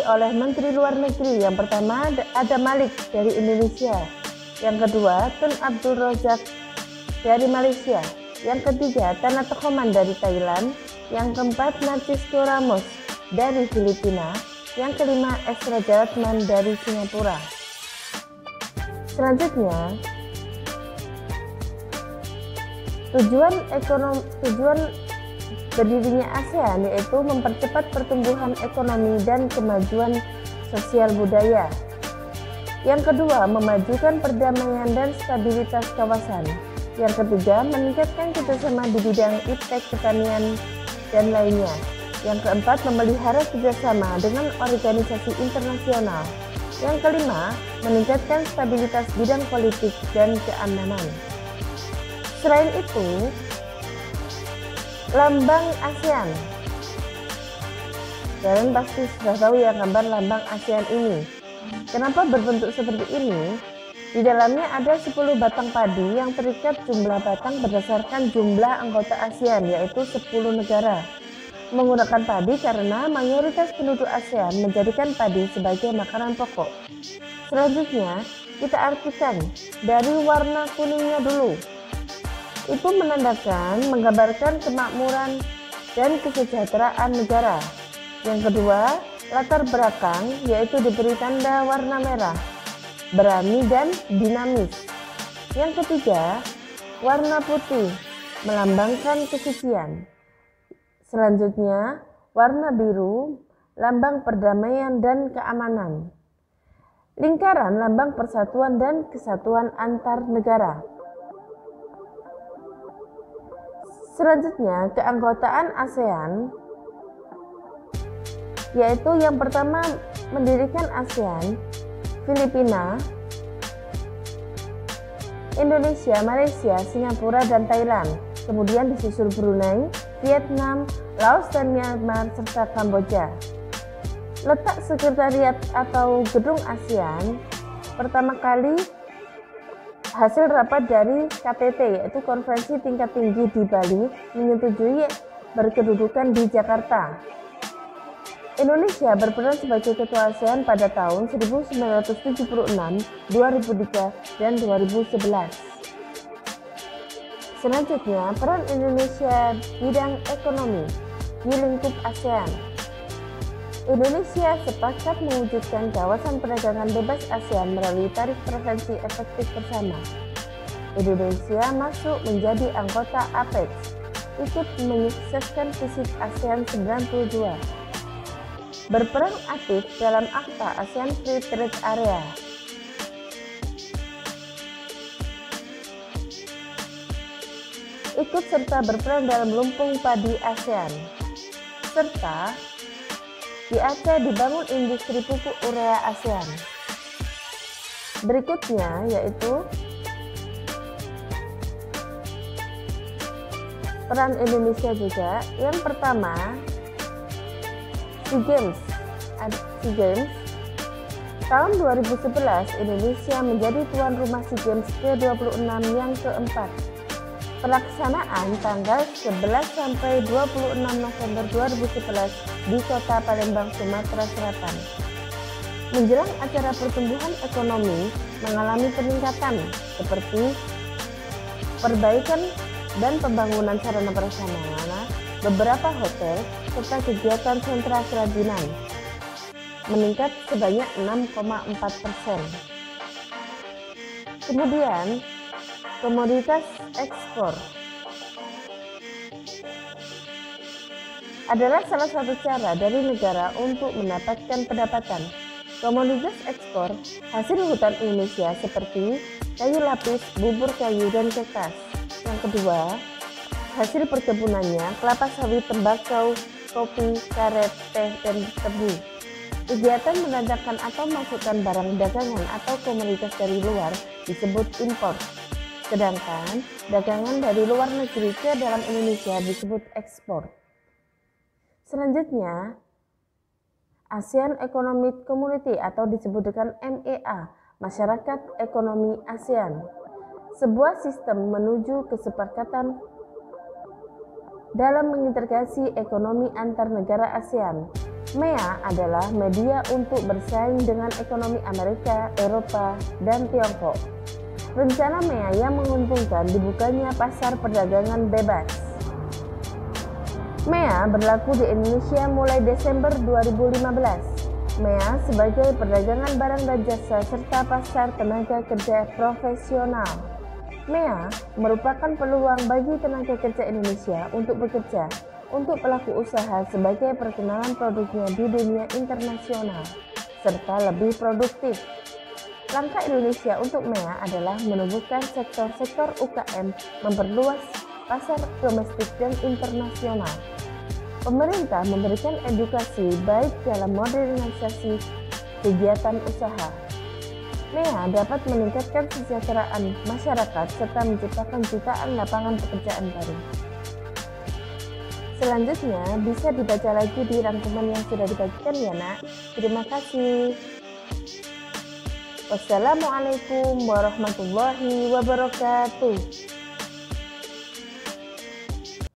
oleh Menteri Luar Negeri. Yang pertama ada Malik dari Indonesia, yang kedua Tun Abdul Razak dari Malaysia, yang ketiga Tana Tokoman dari Thailand, yang keempat Narcisco Ramos dari Filipina, yang kelima Esra Jaratman dari Singapura. Selanjutnya, tujuan berdirinya ASEAN yaitu mempercepat pertumbuhan ekonomi dan kemajuan sosial budaya. Yang kedua, memajukan perdamaian dan stabilitas kawasan. Yang ketiga, meningkatkan kerjasama di bidang iptek, pertanian, dan lainnya. Yang keempat, memelihara kerjasama dengan organisasi internasional. Yang kelima, meningkatkan stabilitas bidang politik dan keamanan. Selain itu, lambang ASEAN. Kalian pasti sudah tahu ya gambar lambang ASEAN ini. Kenapa berbentuk seperti ini? Di dalamnya ada 10 batang padi yang terikat jumlah batang berdasarkan jumlah anggota ASEAN, yaitu 10 negara. Menggunakan padi karena mayoritas penduduk ASEAN menjadikan padi sebagai makanan pokok. Selanjutnya, kita artikan dari warna kuningnya dulu. Itu menandakan, menggambarkan kemakmuran dan kesejahteraan negara. Yang kedua, latar belakang yaitu diberi tanda warna merah, berani dan dinamis. Yang ketiga, warna putih, melambangkan kesucian. Selanjutnya, warna biru, lambang perdamaian dan keamanan. Lingkaran, lambang persatuan dan kesatuan antar negara. Selanjutnya, keanggotaan ASEAN, yaitu yang pertama mendirikan ASEAN, Filipina, Indonesia, Malaysia, Singapura, dan Thailand. Kemudian disusul Brunei, Vietnam, Laos, dan Myanmar, serta Kamboja. Letak sekretariat atau gedung ASEAN pertama kali hasil rapat dari KTT, yaitu Konferensi Tingkat Tinggi di Bali, menyetujui berkedudukan di Jakarta. Indonesia berperan sebagai ketua ASEAN pada tahun 1976, 2003, dan 2011. Selanjutnya, peran Indonesia bidang ekonomi di lingkup ASEAN. Indonesia sepakat mewujudkan kawasan perdagangan bebas ASEAN melalui tarif preferensi efektif bersama. Indonesia masuk menjadi anggota APEC, ikut menyukseskan visi ASEAN 92. Berperan aktif dalam Akta ASEAN Free Trade Area. Ikut serta berperan dalam lumbung padi ASEAN, serta di Aceh dibangun industri pupuk urea ASEAN. Berikutnya yaitu peran Indonesia juga. Yang pertama, SEA Games. Tahun 2011 Indonesia menjadi tuan rumah SEA Games ke-26 yang keempat. Pelaksanaan tanggal 11 sampai 26 November 2011 di Kota Palembang, Sumatera Selatan. Menjelang acara pertumbuhan ekonomi mengalami peningkatan seperti perbaikan dan pembangunan sarana prasarana, beberapa hotel, serta kegiatan sentra kerajinan meningkat sebanyak 6,4%. Kemudian, komoditas ekspor adalah salah satu cara dari negara untuk mendapatkan pendapatan. Komoditas ekspor hasil hutan Indonesia seperti kayu lapis, bubur kayu, dan kertas. Yang kedua, hasil perkebunannya kelapa sawit, tembakau, kopi, karet, teh, dan tebu. Kegiatan mendatangkan atau masukkan barang dagangan atau komoditas dari luar disebut impor. Sedangkan dagangan dari luar negeri ke dalam Indonesia disebut ekspor. Selanjutnya, ASEAN Economic Community atau disebut dengan MEA, Masyarakat Ekonomi ASEAN. Sebuah sistem menuju kesepakatan dalam mengintegrasi ekonomi antar negara ASEAN MEA adalah media untuk bersaing dengan ekonomi Amerika, Eropa, dan Tiongkok. Rencana MEA yang menguntungkan dibukanya pasar perdagangan bebas. MEA berlaku di Indonesia mulai Desember 2015. MEA sebagai perdagangan barang dan jasa serta pasar tenaga kerja profesional. MEA merupakan peluang bagi tenaga kerja Indonesia untuk bekerja untuk pelaku usaha sebagai perkenalan produknya di dunia internasional serta lebih produktif. Langkah Indonesia untuk MEA adalah menumbuhkan sektor-sektor UKM, memperluas pasar domestik dan internasional. Pemerintah memberikan edukasi baik dalam modernisasi kegiatan usaha. MEA dapat meningkatkan kesejahteraan masyarakat serta menciptakan jutaan lapangan pekerjaan baru. Selanjutnya bisa dibaca lagi di rangkuman yang sudah dibagikan ya nak. Terima kasih. Wassalamualaikum warahmatullahi wabarakatuh.